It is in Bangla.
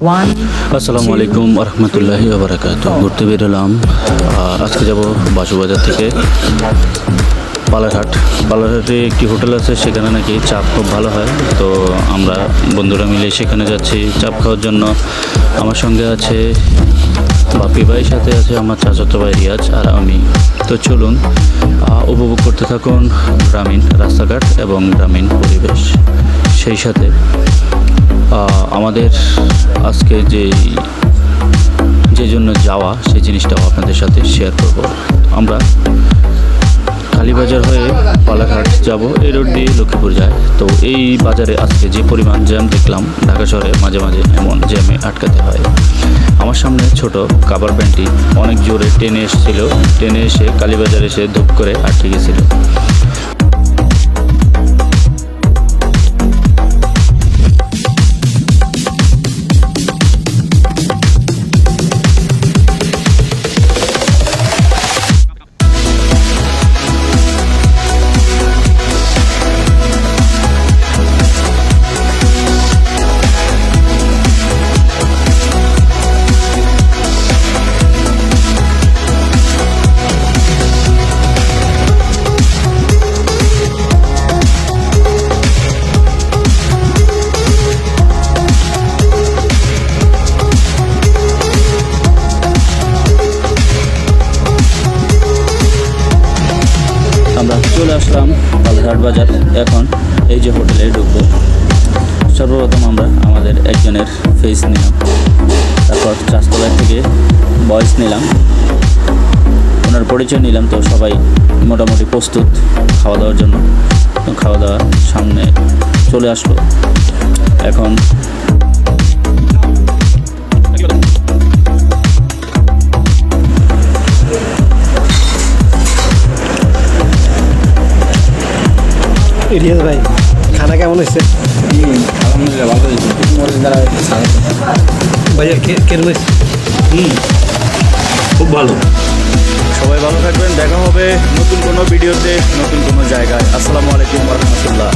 আসসালামু আলাইকুম রহমতুল্লাহি ওয়া বারাকাতুহু। ঘুরতে বেরোলাম। আজকে যাব বাসুবাজার থেকে পালারহাটে একটি হোটেল আছে, সেখানে নাকি চাপ খুব ভালো হয়। তো আমরা বন্ধুরা মিলে সেখানে যাচ্ছি চাপ খাওয়ার জন্য। আমার সঙ্গে আছে বাপি ভাই, সাথে আছে আমার চাচাতো ভাই রিয়াজ আর আমি। তো চলুন উপভোগ করতে থাকুন গ্রামীণ রাস্তাঘাট এবং গ্রামীণ পরিবেশ। সেই সাথে আমাদের আজকে যে জন্য যাওয়া সেই জিনিসটাও আপনাদের সাথে শেয়ার করব। আমরা কালীবাজার হয়ে পালারহাট যাব, এই রোড দিয়ে লক্ষ্মীপুর যায়। তো এই বাজারে আজকে যে পরিমাণ জ্যাম দেখলাম, ঢাকা শহরে মাঝে মাঝে এমন জ্যামে আটকাতে হয়। আমার সামনে ছোট কাভার ভ্যানটি অনেক জোরে টেনে এসে কালীবাজার এসে ধূপ করে আটকে গেছিল। আমরা চলে আসলাম পালারহাট বাজার। এখন এই যে হোটেলে ঢুকবো, সর্বপ্রথম আমরা আমাদের একজনের ফেস নিলাম, তারপর চাষতলায় থেকে ভয়েস নিলাম, ওনার পরিচয় নিলাম। তো সবাই মোটামুটি প্রস্তুত খাওয়া দাওয়ার জন্য। খাওয়া দাওয়া সামনে চলে আসলো। এখন রিয়াজ ভাই, খানা কেমন হয়েছে? আলহামদুলিল্লাহ ভালো হয়েছে। ভাইয়া কেরম হয়েছে? খুব ভালো। সবাই ভালো থাকবেন। দেখা হবে নতুন কোনো ভিডিওতে, নতুন কোনো জায়গায়। আসসালামু আলাইকুম ওয়া রাহমাতুল্লাহ।